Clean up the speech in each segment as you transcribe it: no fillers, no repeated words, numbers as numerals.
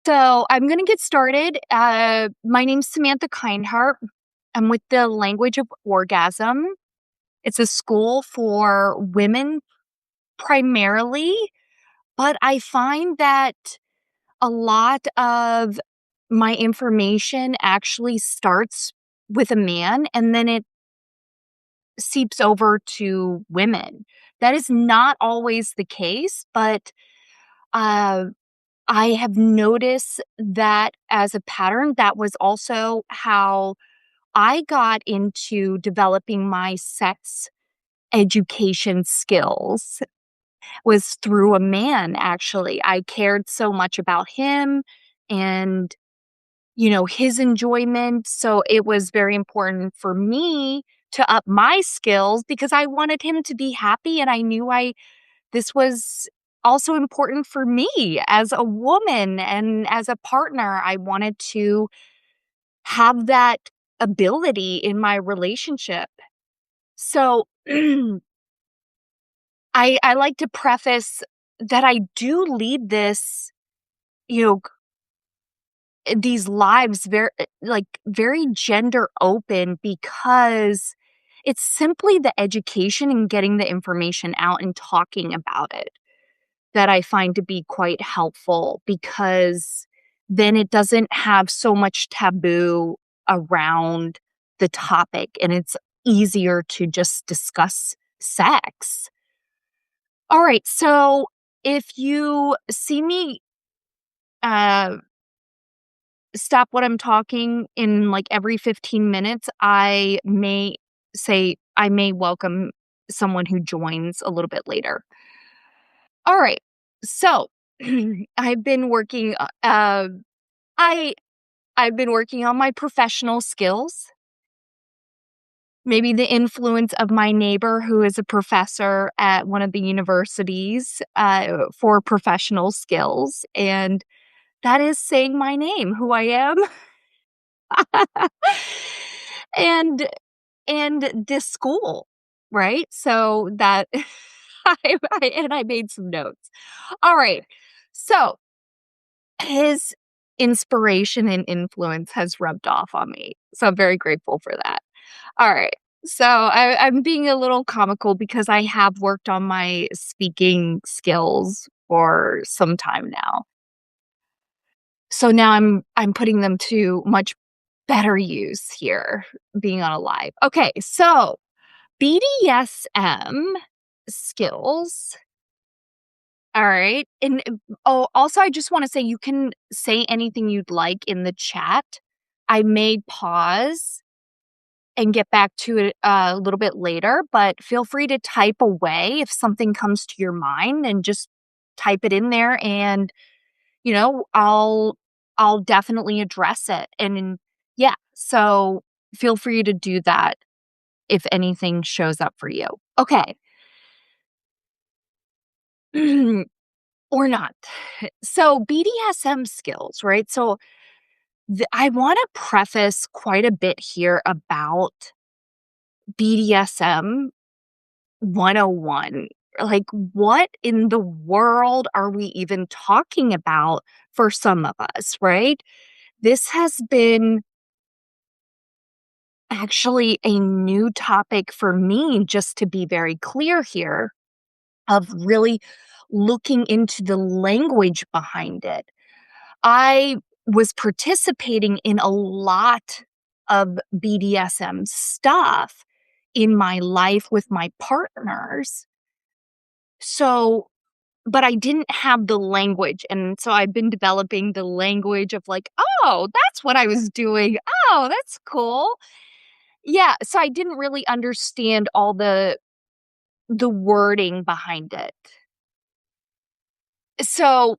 So I'm going to get started. My name's Samantha Kindheart. I'm with the Language of Orgasm. It's a school for women primarily, but I find that a lot of my information actually starts with a man and then it seeps over to women. That is not always the case, but uh, I have noticed that as a pattern. That was also how I got into developing my sex education skills was through a man, actually. I cared so much about him and, his enjoyment. So it was very important for me to up my skills because I wanted him to be happy and I knew this was also important for me as a woman and as a partner. I wanted to have that ability in my relationship. So I like to preface that I do lead this, you know, these lives very gender open because it's simply the education and getting the information out and talking about it that I find to be quite helpful because then it doesn't have so much taboo around the topic and it's easier to just discuss sex. All right, so if you see me uh, stop what I'm talking in like every 15 minutes, I may welcome someone who joins a little bit later. All right. So, I've been working I I've been working on my professional skills. Maybe the influence of my neighbor who is a professor at one of the universities for professional skills, and that is saying my name, who I am. and and this school, right? So that I made some notes. All right. So his inspiration and influence has rubbed off on me. So I'm very grateful for that. All right. So I'm being a little comical because I have worked on my speaking skills for some time now. So now I'm putting them to much better use here, being on a live. Okay, so BDSM skills. All right. And oh, also, I just want to say you can say anything you'd like in the chat. I may pause and get back to it a little bit later, but feel free to type away if something comes to your mind and just type it in there and I'll definitely address it. And yeah, so feel free to do that if anything shows up for you. Okay. Or not. So BDSM skills, right? So I want to preface quite a bit here about BDSM 101. Like, what in the world are we even talking about for some of us, right? This has been actually a new topic for me, just to be very clear here, of really looking into the language behind it. I was participating in a lot of BDSM stuff in my life with my partners. So, but I didn't have the language. And so I've been developing the language of like, oh, that's what I was doing. Oh, that's cool. Yeah. So I didn't really understand all the wording behind it. So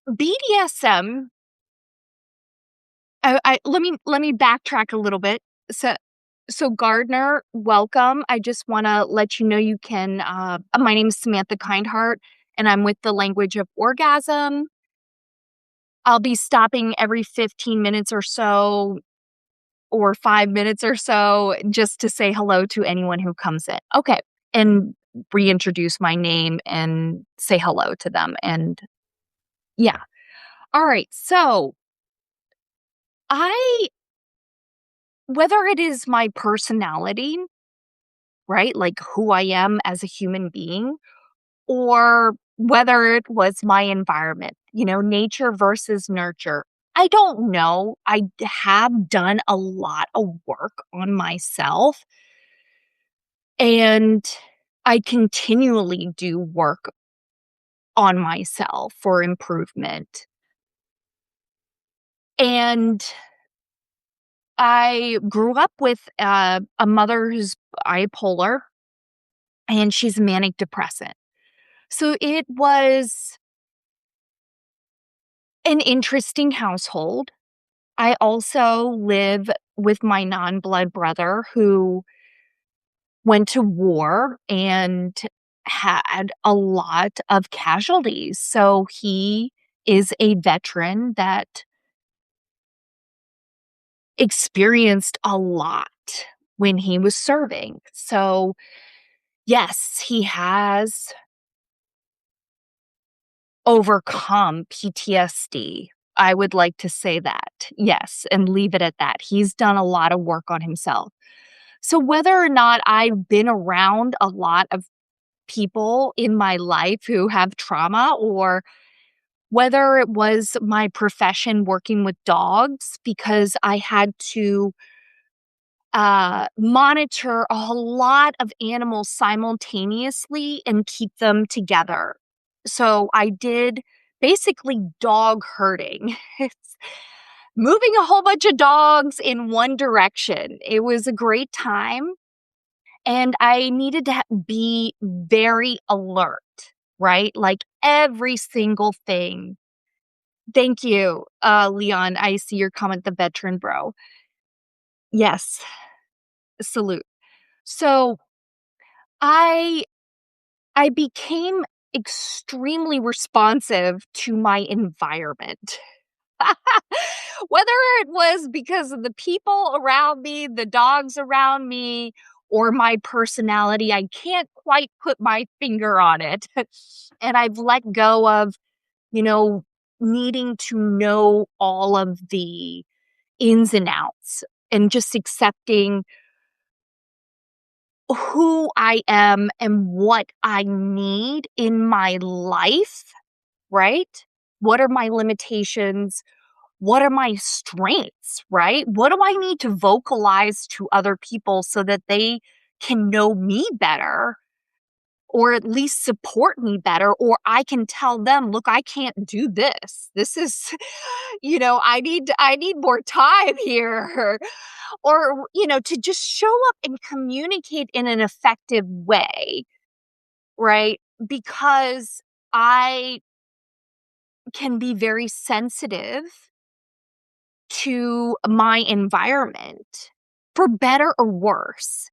BDSM, let me backtrack a little bit. So Gardner, welcome. I just want to let you know you can. My name is Samantha Kindheart, and I'm with the Language of Orgasm. I'll be stopping every 15 minutes or so, or 5 minutes or so, just to say hello to anyone who comes in. Okay, and reintroduce my name and say hello to them. And yeah, All right. So I, whether it is my personality, right? Like who I am as a human being, or whether it was my environment, nature versus nurture. I don't know. I have done a lot of work on myself, and I continually do work on myself for improvement. And I grew up with a mother who's bipolar, and she's manic depressant. So it was an interesting household. I also live with my non-blood brother who went to war and had a lot of casualties. So he is a veteran that experienced a lot when he was serving. So, yes, he has overcome PTSD. I would like to say that. Yes, and leave it at that. He's done a lot of work on himself. So whether or not I've been around a lot of people in my life who have trauma, or whether it was my profession working with dogs because I had to monitor a lot of animals simultaneously and keep them together. So I did basically dog herding. It's moving a whole bunch of dogs in one direction. It was a great time. And I needed to be very alert, right? Like every single thing. Thank you, Leon. I see your comment, the veteran bro. Yes, salute. So I I became extremely responsive to my environment. Whether it was because of the people around me, the dogs around me, or my personality, I can't quite put my finger on it. And I've let go of, you know, needing to know all of the ins and outs and just accepting who I am and what I need in my life, right? What are my limitations? What are my strengths, right? What do I need to vocalize to other people so that they can know me better, or at least support me better, or I can tell them, look, I can't do this. This is, I need more time here. Or, to just show up and communicate in an effective way, right? Because I can be very sensitive to my environment, for better or worse.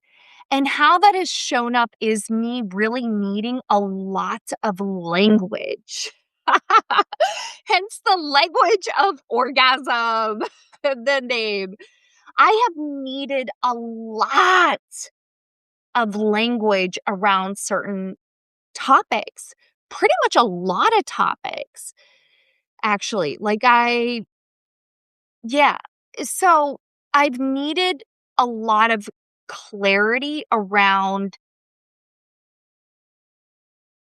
And how that has shown up is me really needing a lot of language. Hence the language of orgasm, the name. I have needed a lot of language around certain topics, pretty much a lot of topics, actually. Yeah. So I've needed a lot of clarity around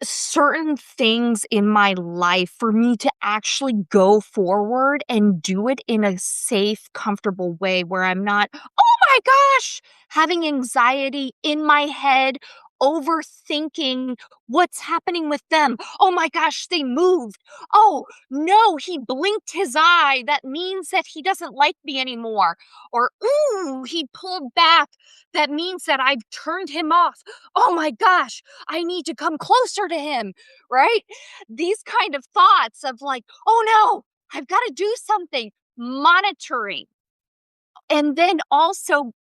certain things in my life for me to actually go forward and do it in a safe, comfortable way where I'm not, oh my gosh, having anxiety in my head, overthinking what's happening with them. Oh my gosh, they moved. Oh no, he blinked his eye. That means that he doesn't like me anymore. Or, ooh, he pulled back. That means that I've turned him off. Oh my gosh, I need to come closer to him, right? These kind of thoughts of like, oh no, I've got to do something, monitoring. And then also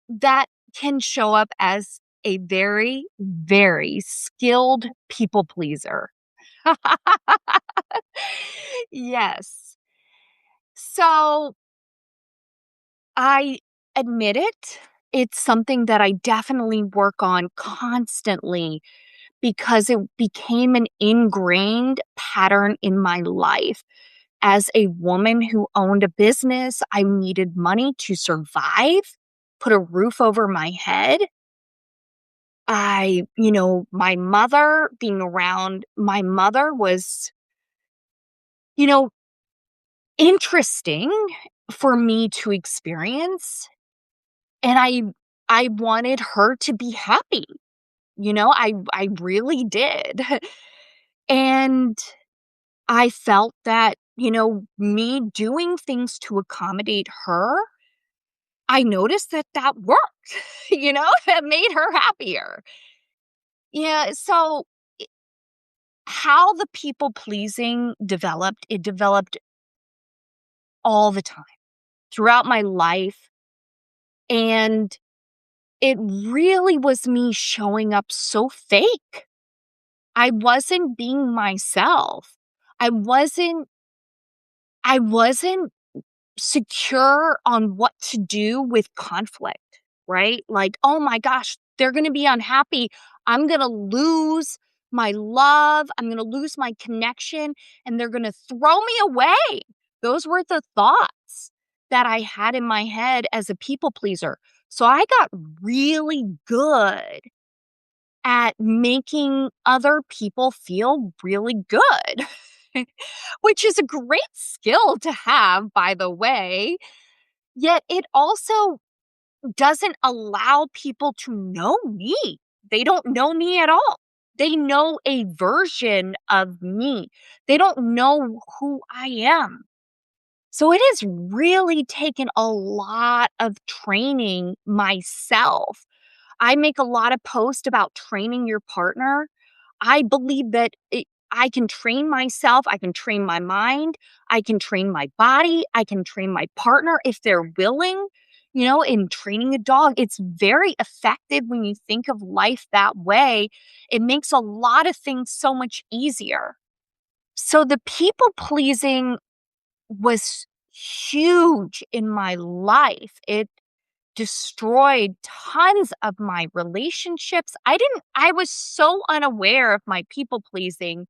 that can show up as a very, very skilled people pleaser. Yes. So I admit it. It's something that I definitely work on constantly because it became an ingrained pattern in my life. as a woman who owned a business, I needed money to survive, put a roof over my head. My mother being around my mother was, you know, interesting for me to experience, and I wanted her to be happy. I really did. And I felt that, me doing things to accommodate her, I noticed that that worked, it made her happier. Yeah, so I how the people pleasing developed, it developed all the time throughout my life, and it really was me showing up so fake. I wasn't being myself. I wasn't I wasn't secure on what to do with conflict, right? Like, "Oh my gosh, they're gonna be unhappy. I'm gonna lose my love. I'm gonna lose my connection, and they're gonna throw me away." Those were the thoughts that I had in my head as a people pleaser. So I got really good at making other people feel really good, which is a great skill to have, by the way. Yet it also doesn't allow people to know me. They don't know me at all. They know a version of me. They don't know who I am. So it has really taken a lot of training myself. I make a lot of posts about training your partner. I believe that I can train myself, I can train my mind, I can train my body, I can train my partner if they're willing. In training a dog, it's very effective when you think of life that way. It makes a lot of things so much easier. So the people pleasing was huge in my life. It destroyed tons of my relationships. I was so unaware of my people pleasing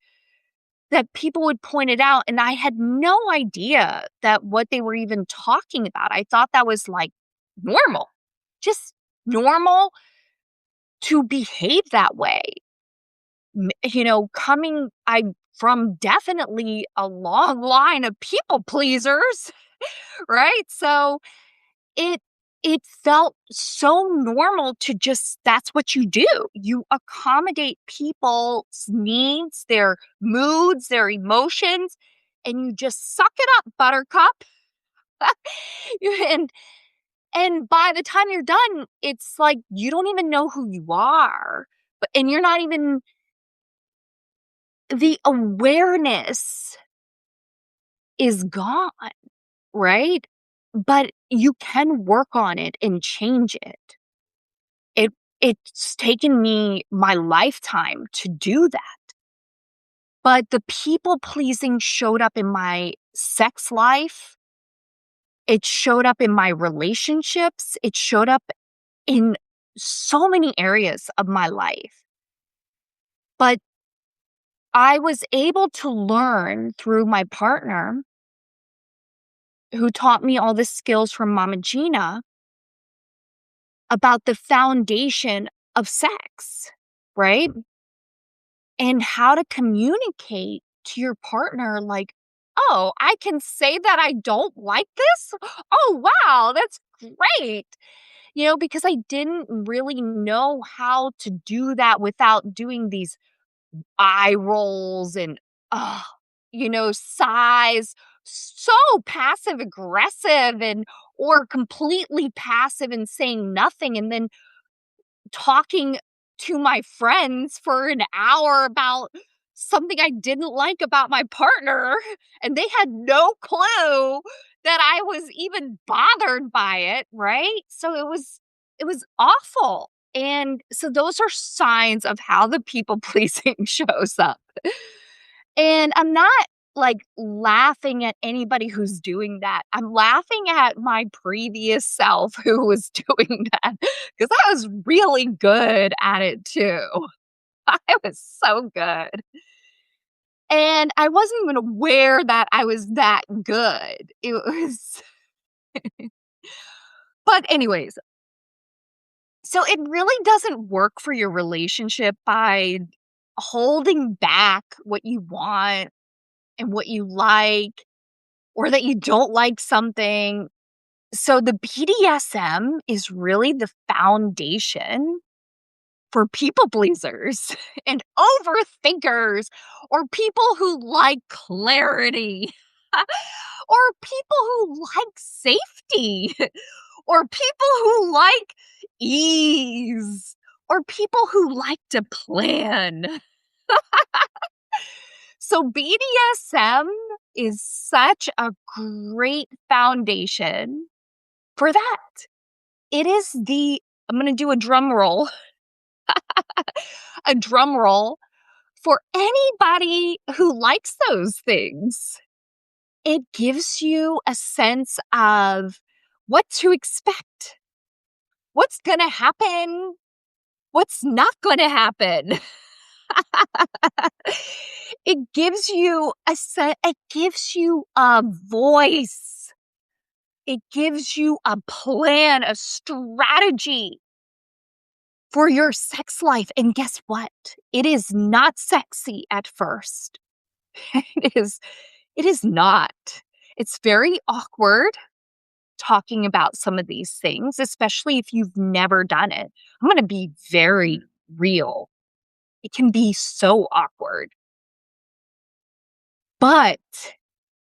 that people would point it out, and I had no idea that what they were even talking about. I thought that was like normal, just normal to behave that way. Coming I from definitely a long line of people pleasers, right? So It it felt so normal to just that's what you do. You accommodate people's needs, their moods, their emotions, and you just suck it up, buttercup. and and by the time you're done, it's like you don't even know who you are. And you're not even the awareness is gone, right? But you can work on it and change it. It it's taken me my lifetime to do that, but the people pleasing showed up in my sex life, it showed up in my relationships, it showed up in so many areas of my life. But I was able to learn through my partner, who taught me all the skills from Mama Gina, about the foundation of sex, right? And how to communicate to your partner like, "Oh, I can say that I don't like this? Oh, wow, that's great." Because I didn't really know how to do that without doing these eye rolls and, sighs, so passive aggressive and or completely passive and saying nothing, and then talking to my friends for an hour about something I didn't like about my partner, and they had no clue that I was even bothered by it, right? So it was awful. And so those are signs of how the people pleasing shows up. And I'm not like laughing at anybody who's doing that. I'm laughing at my previous self who was doing that because I was really good at it too. I was so good. And I wasn't even aware that I was that good. It was but anyways, so it really doesn't work for your relationship by holding back what you want and what you like or that you don't like something. So the BDSM is really the foundation for people pleasers and overthinkers or people who like clarity or people who like safety or people who like ease or people who like to plan. So BDSM is such a great foundation for that. It is I'm going to do a drum roll, a drum roll for anybody who likes those things. It gives you a sense of what to expect, what's going to happen, what's not going to happen. It gives you it gives you a voice. It gives you a plan, a strategy for your sex life. And guess what? It is not sexy at first. It is not. It's very awkward talking about some of these things, especially if you've never done it. I'm going to be very real. It can be so awkward, but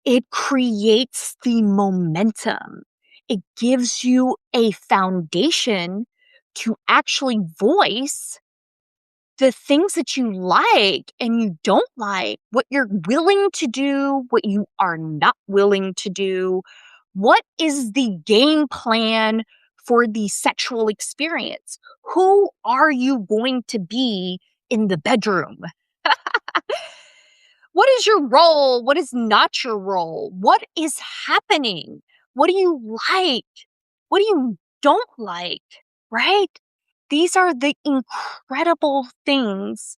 it creates the momentum. It gives you a foundation to actually voice the things that you like and you don't like, what you're willing to do, what you are not willing to do. What is the game plan for the sexual experience? Who are you going to be in the bedroom? What is your role? What is not your role? What is happening? What do you like? What do you don't like? Right? These are the incredible things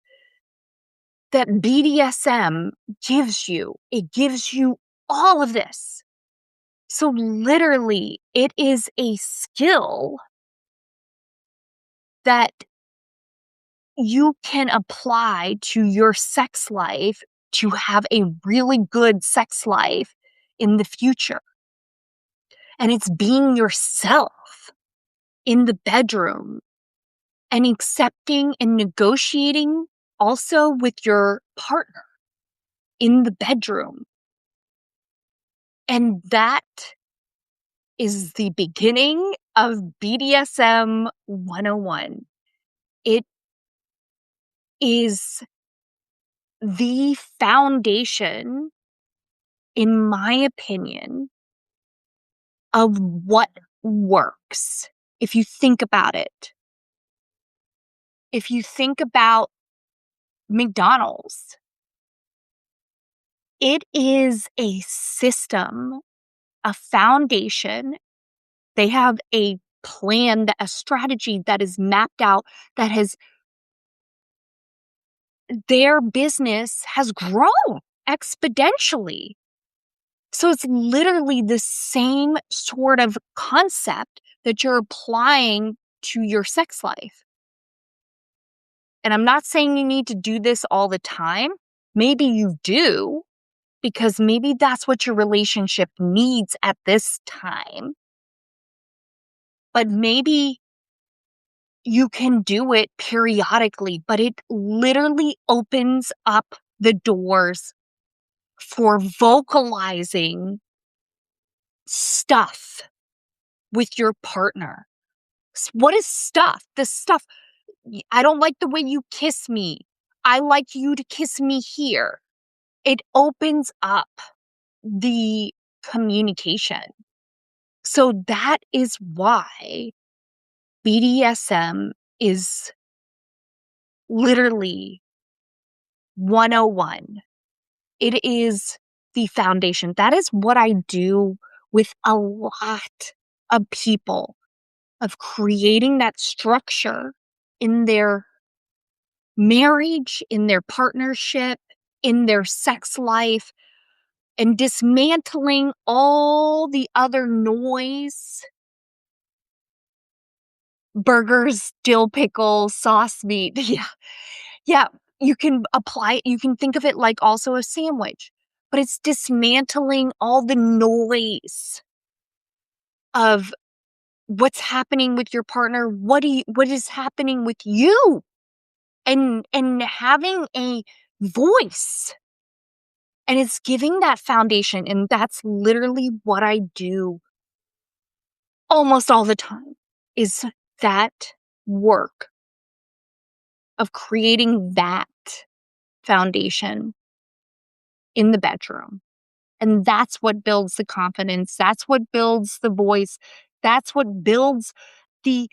that BDSM gives you. It gives you all of this. So literally, it is a skill that you can apply to your sex life to have a really good sex life in the future. And it's being yourself in the bedroom and accepting and negotiating also with your partner in the bedroom. And that is the beginning of BDSM 101. It is the foundation, in my opinion, of what works. If you think about it, if you think about McDonald's, it is a system, a foundation. They have a plan, a strategy that is mapped out, that has their business has grown exponentially. So it's literally the same sort of concept that you're applying to your sex life. And I'm not saying you need to do this all the time. Maybe you do, because maybe that's what your relationship needs at this time. But maybe you can do it periodically, but it literally opens up the doors for vocalizing stuff with your partner. What is stuff? The stuff, I don't like the way you kiss me. I like you to kiss me here. It opens up the communication. So that is why BDSM is literally 101. It is the foundation. That is what I do with a lot of people, of creating that structure in their marriage, in their partnership, in their sex life and dismantling all the other noise. Burgers, dill pickle, sauce meat. Yeah. Yeah. You can apply it. You can think of it like also a sandwich, but it's dismantling all the noise of what's happening with your partner. What is happening with you? And having a voice. And it's giving that foundation. And that's literally what I do almost all the time is that work of creating that foundation in the bedroom. And that's what builds the confidence. That's what builds the voice. That's what builds the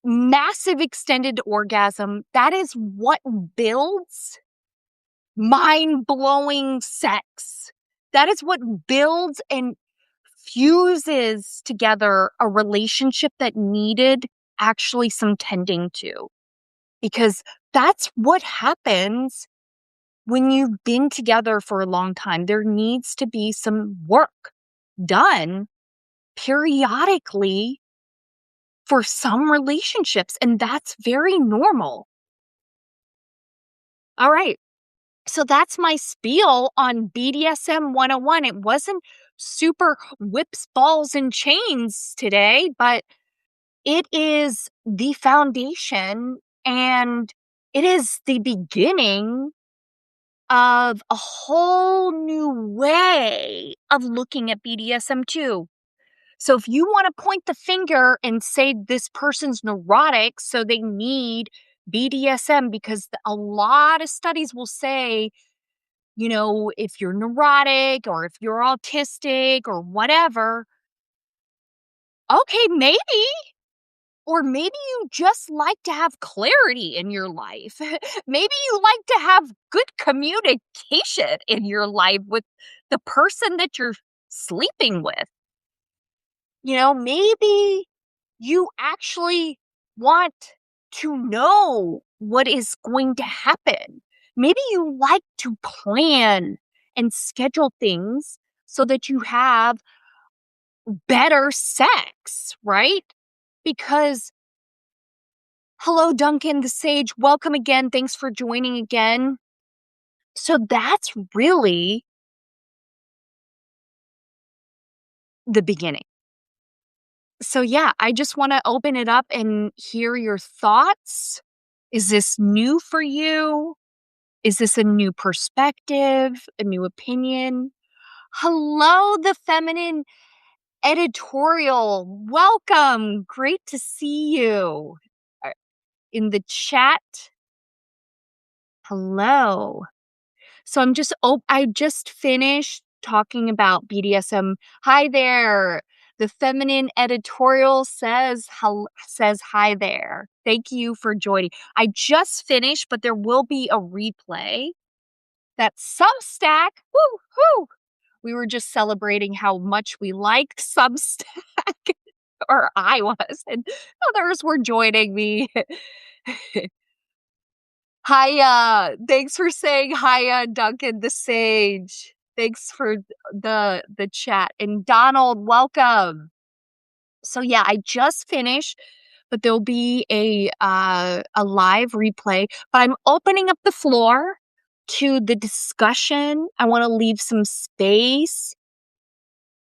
massive extended orgasm. That is what builds mind-blowing sex. That is what builds and fuses together a relationship that needed actually some tending to. Because that's what happens when you've been together for a long time. There needs to be some work done periodically for some relationships, and that's very normal. All right. So that's my spiel on BDSM 101. It wasn't super whips, balls, and chains today, but it is the foundation and it is the beginning of a whole new way of looking at BDSM too. So if you want to point the finger and say this person's neurotic, so they need BDSM, because a lot of studies will say, you know, if you're neurotic or if you're autistic or whatever, okay, maybe. Or maybe you just like to have clarity in your life. Maybe you like to have good communication in your life with the person that you're sleeping with. You know, maybe you actually want to know what is going to happen. Maybe you like to plan and schedule things so that you have better sex, right? Because, hello, Duncan the Sage. Welcome again. Thanks for joining again. So that's really the beginning. So, yeah, I just want to open it up and hear your thoughts. Is this new for you? Is this a new perspective, a new opinion? Hello, the feminine editorial. Welcome. Great to see you. In the chat. Hello. So I just finished talking about BDSM. Hi there. The feminine editorial says hi there. Thank you for joining. I just finished, but there will be a replay. That's Substack. Woo hoo. We were just celebrating how much we liked Substack, or I was, and others were joining me. Hiya. Thanks for saying hiya, Duncan the Sage. Thanks for the chat. And Donald, welcome. So yeah, I just finished, but there'll be a live replay. But I'm opening up the floor to the discussion. I want to leave some space.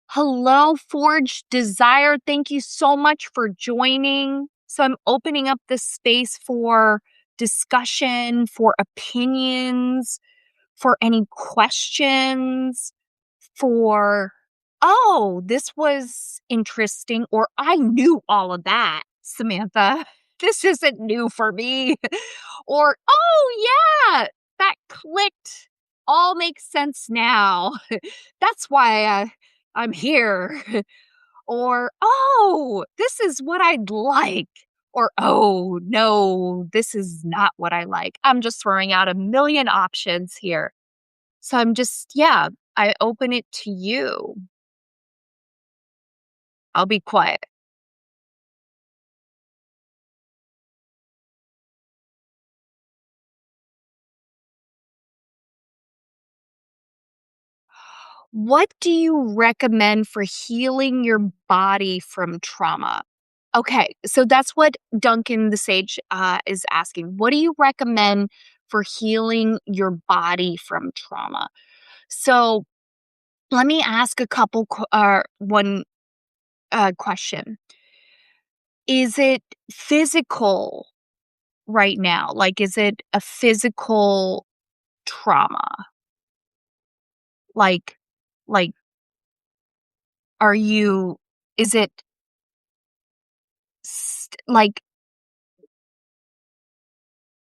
Hello, Forged Desire. Thank you so much for joining. So I'm opening up this space for discussion, for opinions, for any questions, for, oh, this was interesting, or I knew all of that, Samantha. This isn't new for me. Or, oh, yeah, that clicked. All makes sense now. That's why I'm here. Or, oh, this is what I'd like. Or, oh, no, this is not what I like. I'm just throwing out a million options here. So I'm just, yeah, I open it to you. I'll be quiet. What do you recommend for healing your body from trauma? Okay, so that's what Duncan the Sage is asking. What do you recommend for healing your body from trauma? So let me ask one question. Is it physical right now? Like, is it a physical trauma? Like, like, are you? Is it like?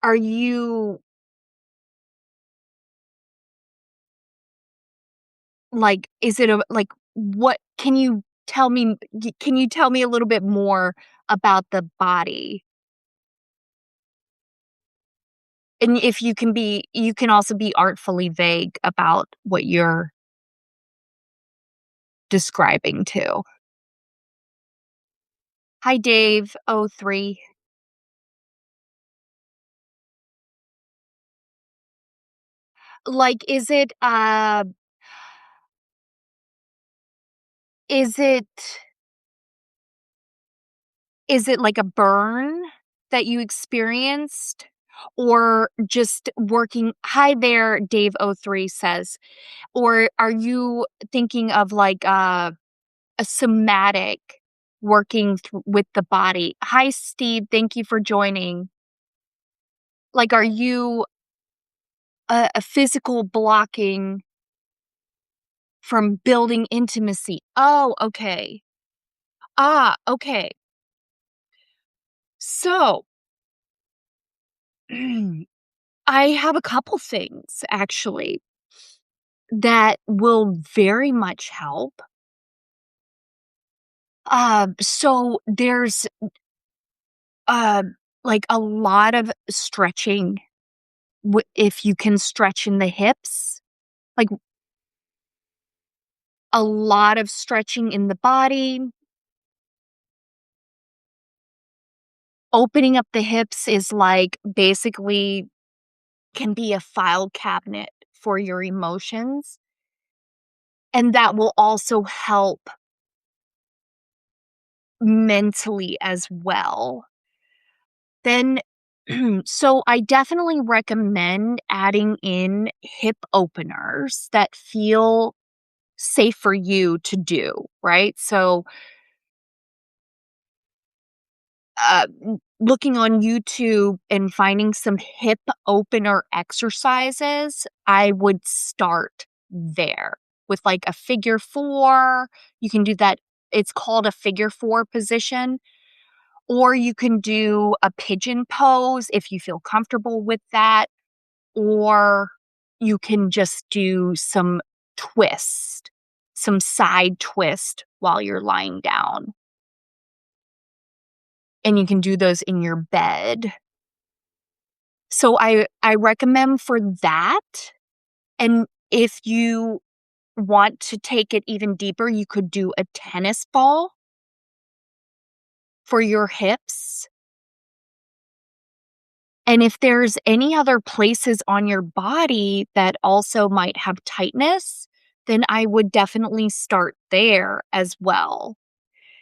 Are you like? Is it a like? What can you tell me? Can you tell me a little bit more about the body? And if you can also be artfully vague about what you're describing too. Hi, Dave. Oh, 03. Like, is it is it like a burn that you experienced or just working Hi there, Dave. Oh, 03 says. Or are you thinking of like a somatic working with the body? Hi, Steve. Thank you for joining. Like, are you a physical blocking from building intimacy? Oh, okay. Ah, okay. So, I have a couple things actually that will very much help. So there's uh like a lot of stretching if you can stretch in the hips, like a lot of stretching in the body. Opening up the hips is like basically can be a file cabinet for your emotions. And that will also help mentally as well. Then, so I definitely recommend adding in hip openers that feel safe for you to do, right? So, looking on YouTube and finding some hip opener exercises, I would start there with like a figure four. You can do that. It's called a figure four position, or you can do a pigeon pose if you feel comfortable with that, or you can just do some side twist while you're lying down. And you can do those in your bed. So I recommend for that, and if you want to take it even deeper, you could do a tennis ball for your hips. And if there's any other places on your body that also might have tightness, then I would definitely start there as well.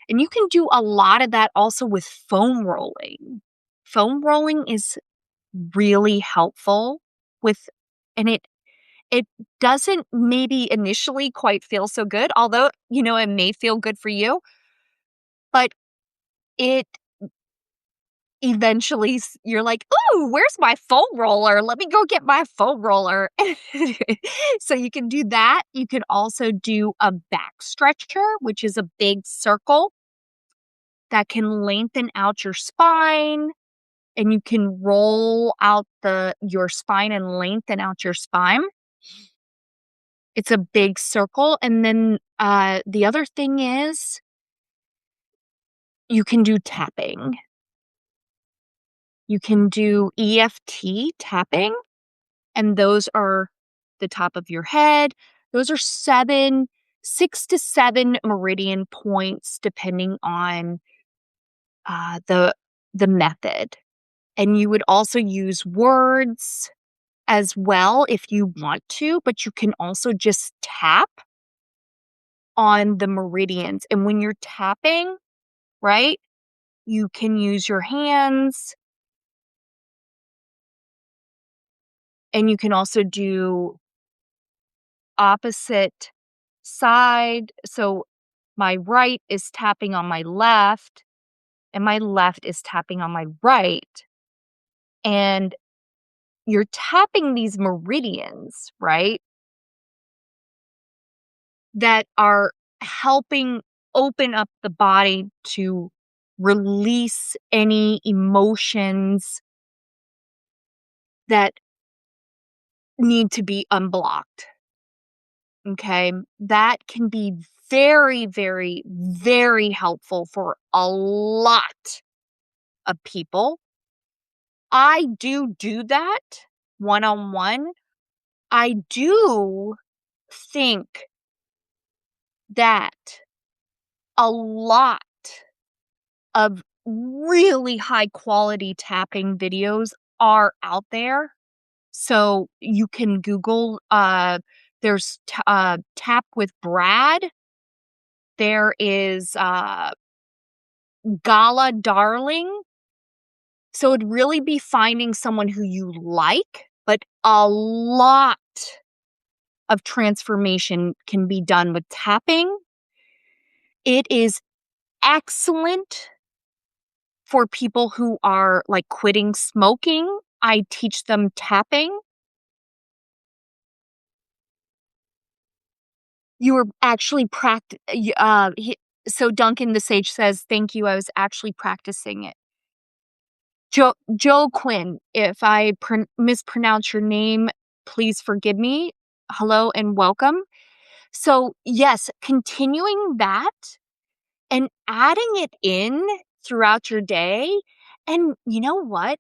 And you can do a lot of that also with foam rolling. Foam rolling is really helpful with and it doesn't maybe initially quite feel so good, although, it may feel good for you, but it eventually you're like, "Ooh, where's my foam roller? Let me go get my foam roller." So you can do that. You can also do a back stretcher, which is a big circle that can lengthen out your spine, and you can roll out your spine and lengthen out your spine. It's a big circle, and then, the other thing is you can do tapping. You can do EFT tapping, and those are the top of your head. Those are 6 to 7 meridian points depending on, the method, and you would also use words as well if you want to, but you can also just tap. on the meridians. And when you're tapping, right, you can use your hands and you can also do opposite side. So my right is tapping on my left and my left is tapping on my right. And you're tapping these meridians, right, that are helping open up the body to release any emotions that need to be unblocked. Okay. That can be very, very, very helpful for a lot of people. I do that one on one. I do think that a lot of really high quality tapping videos are out there. So you can Google, there's Tap with Brad. There is Gala Darling. So it'd really be finding someone who you like, but a lot of transformation can be done with tapping. It is excellent for people who are like quitting smoking. I teach them tapping. You were actually so Duncan the Sage says, "Thank you, I was actually practicing it." Joe Quinn, if I mispronounce your name, please forgive me. Hello and welcome. So, yes, continuing that and adding it in throughout your day, and you know what?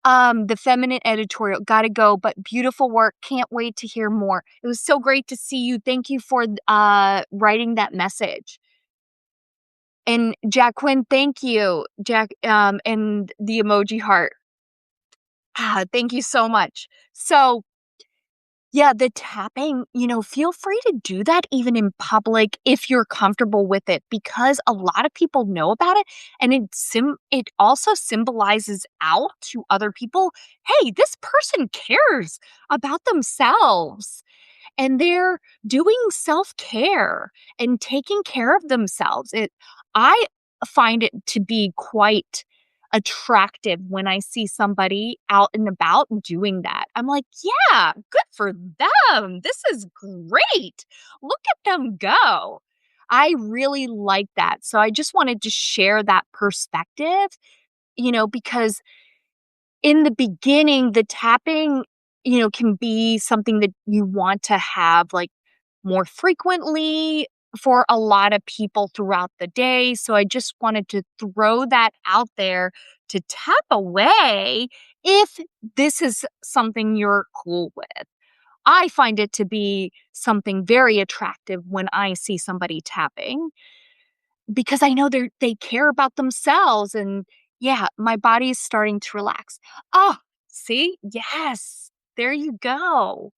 The feminine editorial, gotta go, but beautiful work. Can't wait to hear more. It was so great to see you. Thank you for writing that message. And Jacqueline, thank you. And the emoji heart. Thank you so much. So yeah, the tapping, feel free to do that even in public if you're comfortable with it, because a lot of people know about it, and it also symbolizes out to other people, hey, this person cares about themselves and they're doing self-care and taking care of themselves. I find it to be quite attractive when I see somebody out and about doing that. I'm like, yeah, good for them. This is great. Look at them go. I really like that. So I just wanted to share that perspective, because in the beginning, the tapping, can be something that you want to have like more frequently for a lot of people throughout the day. So I just wanted to throw that out there to tap away if this is something you're cool with. I find it to be something very attractive when I see somebody tapping because I know they care about themselves, and yeah, my body is starting to relax. Oh, see? Yes. There you go.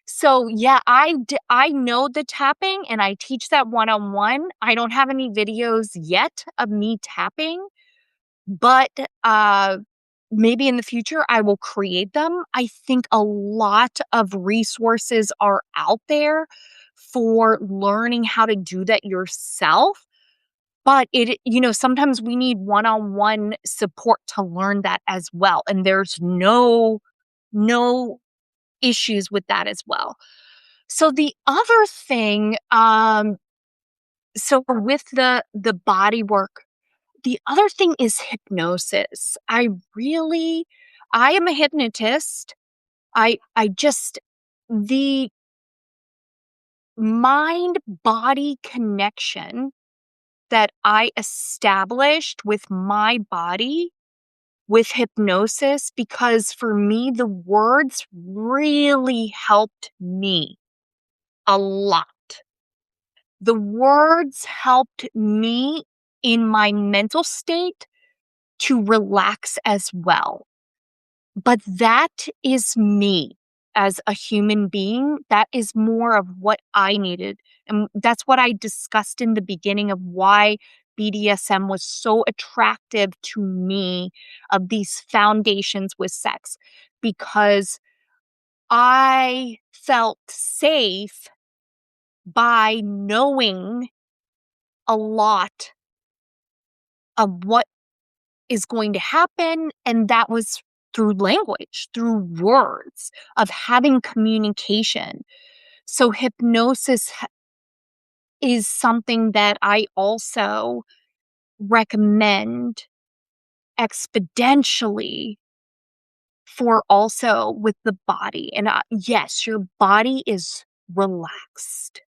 So, yeah, I know the tapping and I teach that one-on-one. I don't have any videos yet of me tapping, but, maybe in the future I will create them. I think a lot of resources are out there for learning how to do that yourself, but sometimes we need one-on-one support to learn that as well, and there's no issues with that as well. So the other thing, so with the body work, the other thing is hypnosis. I am a hypnotist. I just the mind body connection that I established with my body with hypnosis, because for me the words really helped me a lot. The words helped me in my mental state to relax as well. But that is me. as a human being, that is more of what I needed. And that's what I discussed in the beginning of why BDSM was so attractive to me of these foundations with sex because I felt safe by knowing a lot of what is going to happen. And that was through language, through words, of having communication. So, is something that I also recommend exponentially for also with the body. And yes, your body is relaxed.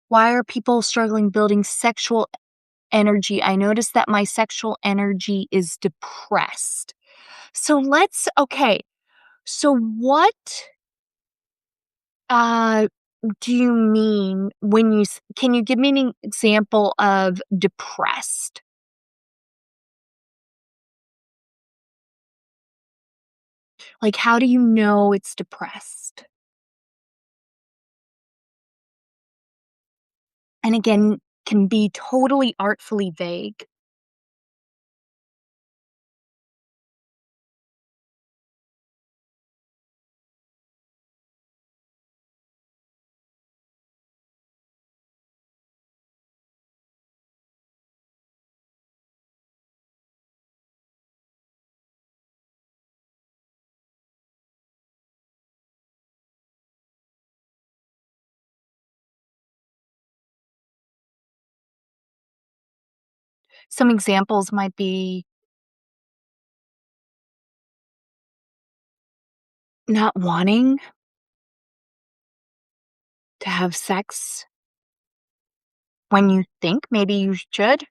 Why are people struggling building sexual energy? I notice that my sexual energy is depressed. Okay. So what uh do you mean when can you give me an example of depressed? Like how do you know it's depressed? And again, can be totally artfully vague. Some examples might be not wanting to have sex when you think maybe you should.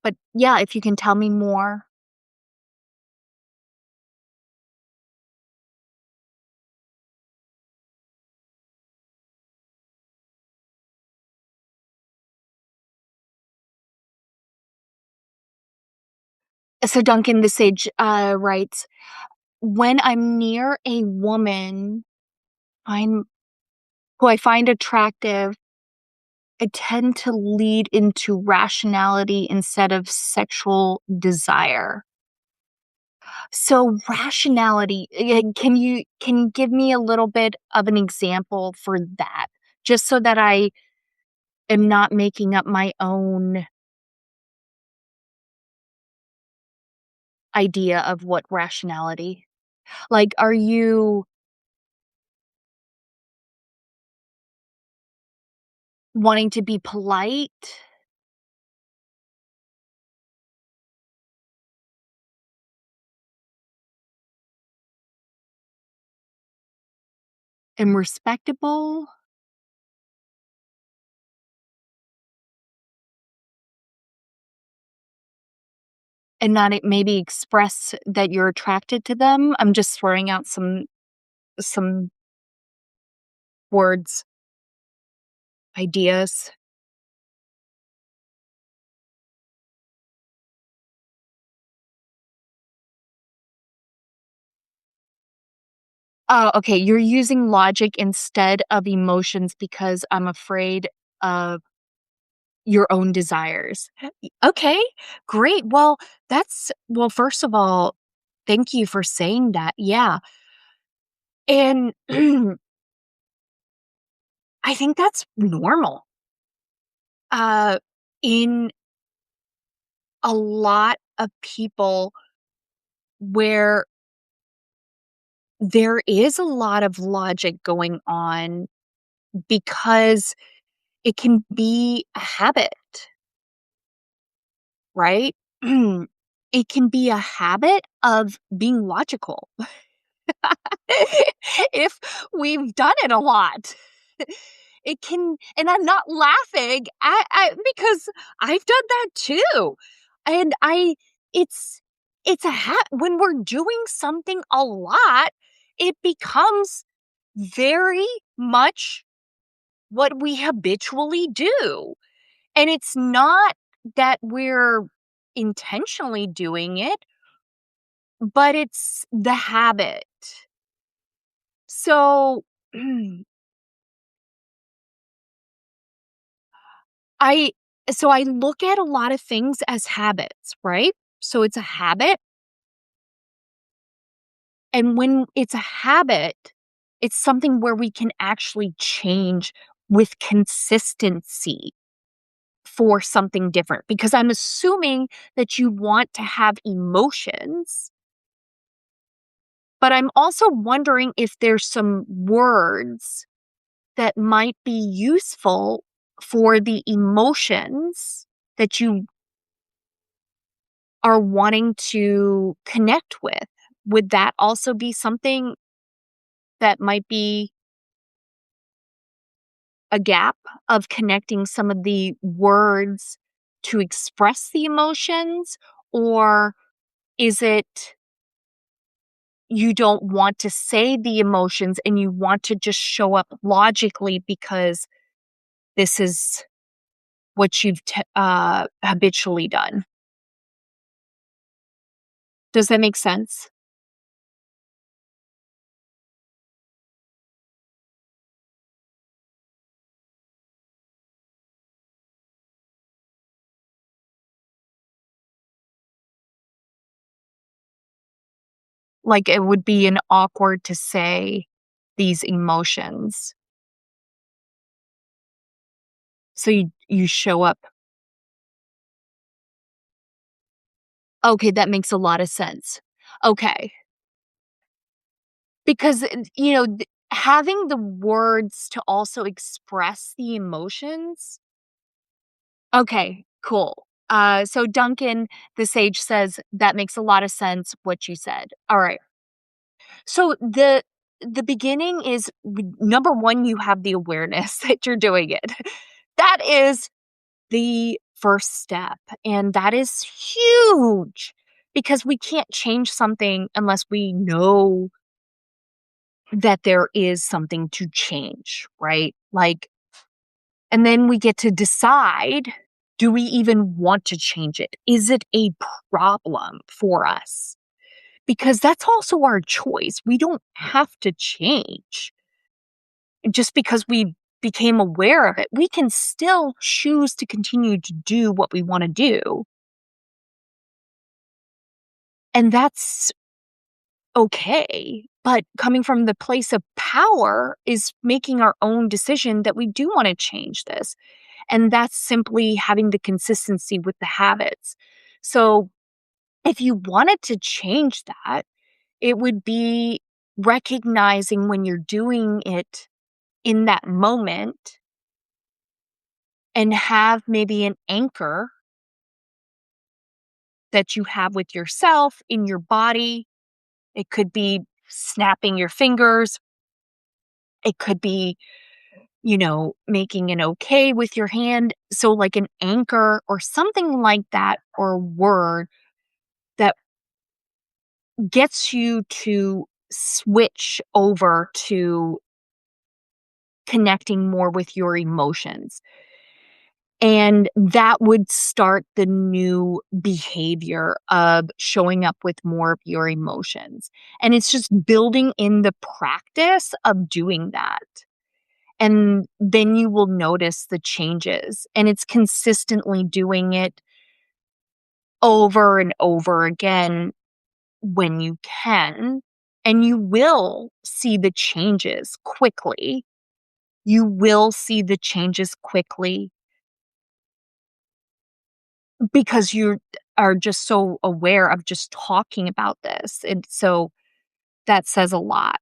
But yeah, if you can tell me more. So Duncan the Sage writes, when I'm near a woman I'm who I find attractive, I tend to lead into rationality instead of sexual desire. So rationality, can you give me a little bit of an example for that? Just so that I am not making up my own idea of what rationality. Like, are you wanting to be polite and respectable and not maybe express that you're attracted to them? I'm just throwing out some words, ideas. Oh, okay, you're using logic instead of emotions because I'm afraid of your own desires. Okay, great. First of all, thank you for saying that. Yeah. And I think that's normal. Uh in a lot of people where there is a lot of logic going on because it can be a habit, right? It can be a habit of being logical if we've done it a lot. It can, and I'm not laughing because I've done that too. And it's, when we're doing something a lot, it becomes very much what we habitually do. And it's not that we're intentionally doing it. but it's the habit. So, I I look at a lot of things as habits, right? So it's a habit, and when it's a habit, it's something where we can actually change with consistency for something different, because I'm assuming that you want to have emotions, but I'm also wondering if there's some words that might be useful for the emotions that you are wanting to connect with. Would that also be something that might be a gap of connecting some of the words to express the emotions? Or is it you don't want to say the emotions and you want to just show up logically because this is what you've habitually done? Does that make sense? Like, it would be an awkward to say these emotions. So you show up. Okay, that makes a lot of sense. Okay. Because, having the words to also express the emotions. Okay, cool. So Duncan, the sage, says, "That makes a lot of sense, what you said." Alright. So the beginning is number 1, you have the awareness that you're doing it. That is the first step, and that is huge because we can't change something unless we know that there is something to change, right? Like, and then we get to decide, do we even want to change it? Is it a problem for us? Because that's also our choice. We don't have to change just because we became aware of it. We can still choose to continue to do what we want to do. And that's okay. But coming from the place of power is making our own decision that we do want to change this. And that's simply having the consistency with the habits. So if you wanted to change that, it would be recognizing when you're doing it in that moment and have maybe an anchor that you have with yourself in your body. It could be snapping your fingers. It could be, making an okay with your hand. So, like an anchor or something like that, or a word that gets you to switch over to connecting more with your emotions. And that would start the new behavior of showing up with more of your emotions. And it's just building in the practice of doing that. And then you will notice the changes. And it's consistently doing it over and over again when you can. And you will see the changes quickly. You will see the changes quickly because you are just so aware of just talking about this. And so that says a lot.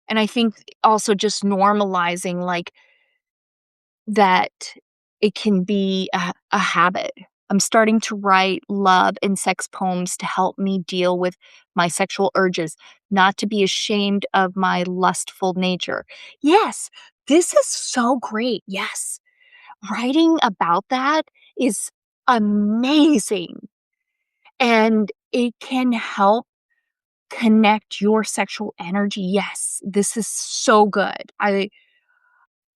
And I think also just normalizing, like, that it can be a habit. I'm starting to write love and sex poems to help me deal with my sexual urges, not to be ashamed of my lustful nature. Yes, this is so great. Yes. Writing about that is amazing, and it can help connect your sexual energy. Yes, this is so good.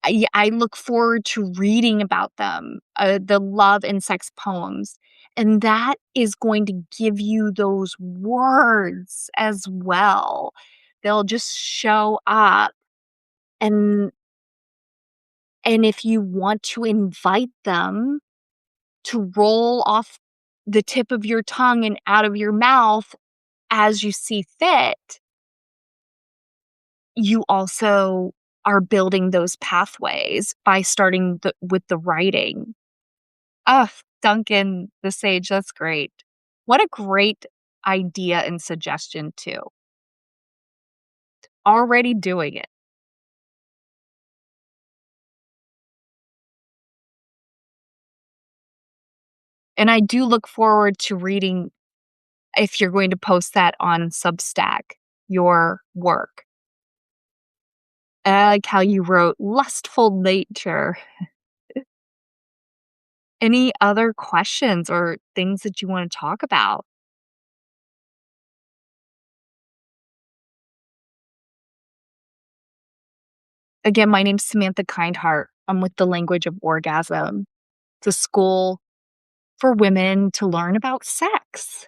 I look forward to reading about them, the love and sex poems, and that is going to give you those words as well. They'll just show up, and if you want to invite them to roll off the tip of your tongue and out of your mouth as you see fit, you also are building those pathways by starting with the writing. Oh, Duncan the Sage, that's great. What a great idea and suggestion too. Already doing it. And I do look forward to reading if you're going to post that on Substack, your work. I like how you wrote lustful nature. Any other questions or things that you want to talk about? Again, my name's Samantha Kindheart. I'm with the Language of Orgasm. It's a school for women to learn about sex,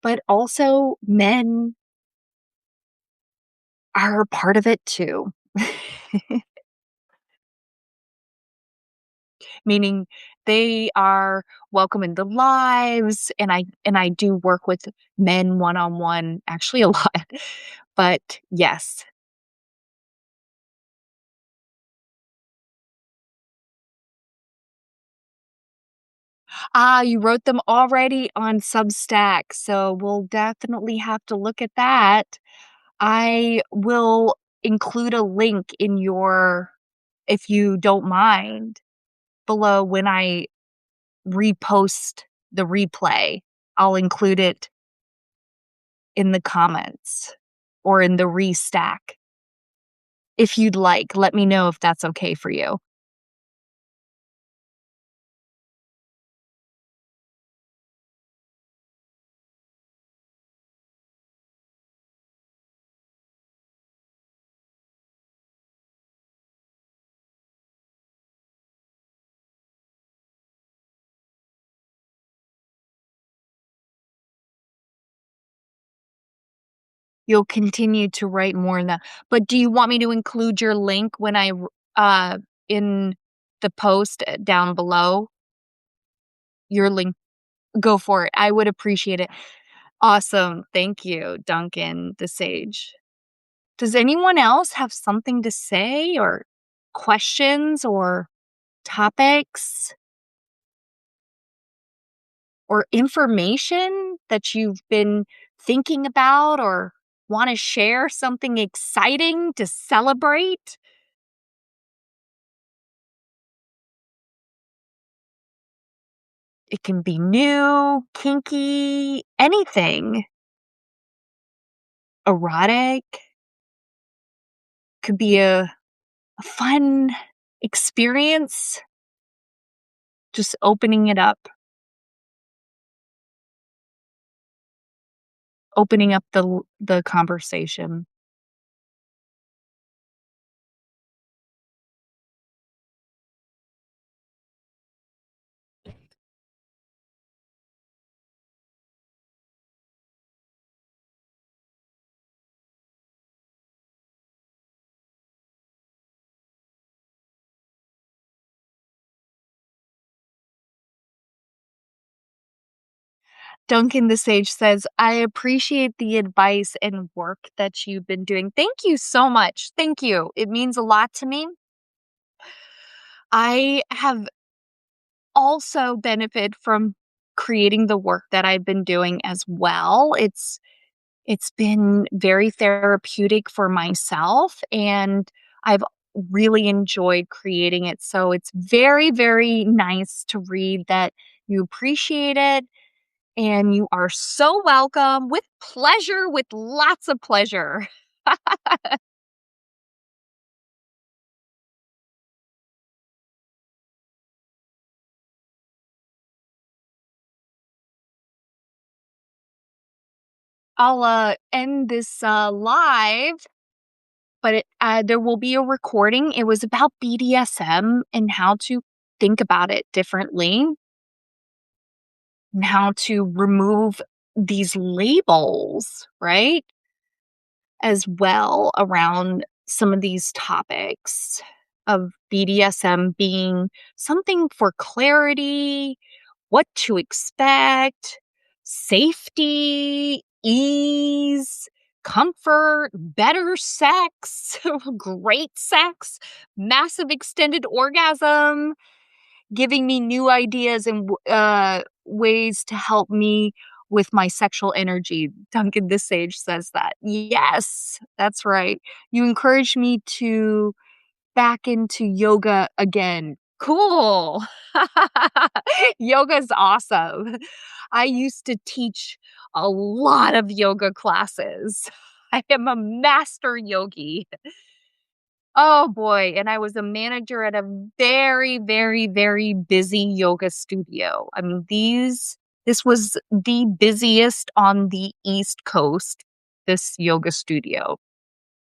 but also men are a part of it too. Meaning they are welcome in the lives, and I do work with men one-on-one, actually a lot. But yes. Ah, you wrote them already on Substack, so we'll definitely have to look at that. I will include a link in your if you don't mind, below when I repost the replay. I'll include it in the comments or in the restack. If you'd like, let me know if that's okay for you. You'll continue to write more in that. But do you want me to include your link when in the post down below? Your link, go for it. I would appreciate it. Awesome. Thank you, Duncan the Sage. Does anyone else have something to say or questions or topics or information that you've been thinking about or want to share something exciting to celebrate? It can be new, kinky, anything. Erotic. Could be a fun experience. Just opening up the conversation. Duncan the Sage says, "I appreciate the advice and work that you've been doing." Thank you so much. Thank you. It means a lot to me. I have also benefit from creating the work that I've been doing as well. It's been very therapeutic for myself, and I've really enjoyed creating it. So it's very, very nice to read that you appreciate it, and you are so welcome. With pleasure, with lots of pleasure. I'll end this live there will be a recording. It was about BDSM and how to think about it differently and how to remove these labels, right? As well around some of these topics of BDSM being something for clarity, what to expect, safety, ease, comfort, better sex, great sex, massive extended orgasm, giving me new ideas and ways to help me with my sexual energy. Duncan this Sage says that. Yes, that's right. You encouraged me to back into yoga again. Cool. Yoga's awesome. I used to teach a lot of yoga classes. I am a master yogi. Oh boy, and I was a manager at a very, very, very busy yoga studio. I mean, this was the busiest on the East Coast, this yoga studio.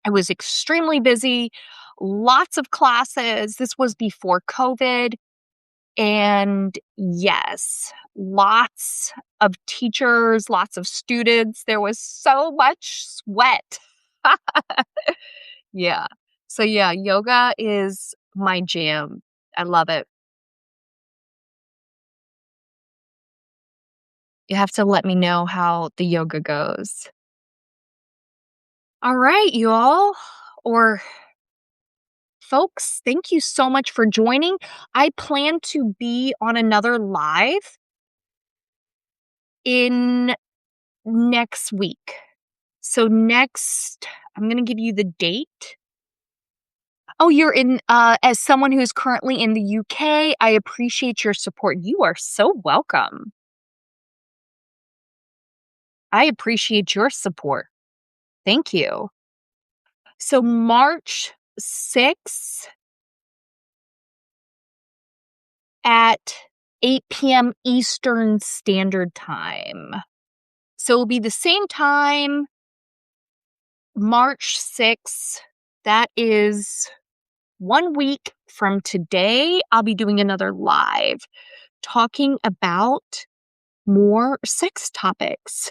I was extremely busy, lots of classes. This was before COVID. And yes, lots of teachers, lots of students. There was so much sweat. Yeah. So yeah, yoga is my jam. I love it. You have to let me know how the yoga goes. All right, you all, or folks, thank you so much for joining. I plan to be on another live in next week. So next, I'm going to give you the date. Oh, you're in, as someone who's currently in the UK, I appreciate your support. You are so welcome. I appreciate your support. Thank you. So March 6th at 8 p.m. Eastern Standard Time. So it'll be the same time, March 6th. That is 1 week from today. I'll be doing another live talking about more sex topics.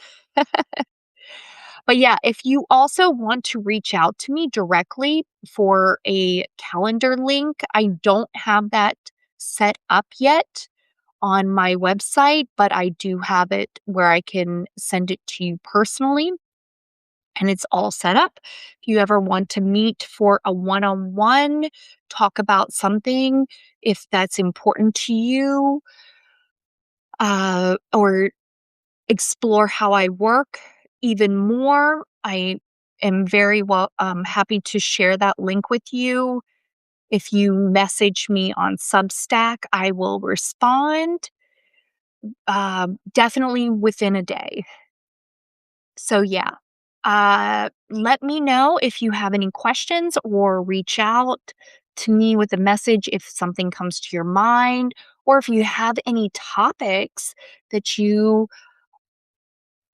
But yeah, if you also want to reach out to me directly for a calendar link, I don't have that set up yet on my website, but I do have it where I can send it to you personally. And it's all set up. If you ever want to meet for a one-on-one, talk about something, if that's important to you, or explore how I work even more, I am very happy to share that link with you. If you message me on Substack, I will respond definitely within a day. So yeah, let me know if you have any questions or reach out to me with a message if something comes to your mind, or if you have any topics that you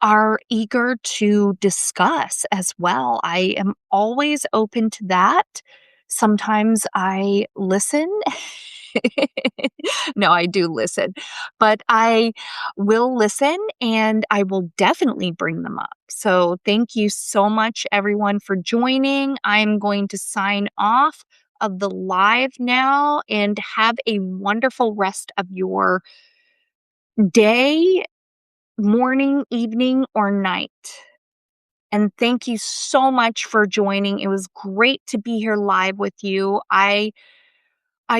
are eager to discuss as well. I am always open to that. Sometimes I listen. No, I do listen, but I will listen and I will definitely bring them up. So thank you so much, everyone, for joining. I'm going to sign off of the live now and have a wonderful rest of your day, morning, evening, or night. And thank you so much for joining. It was great to be here live with you. I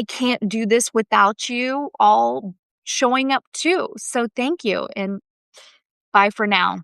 can't do this without you all showing up too. So thank you and bye for now.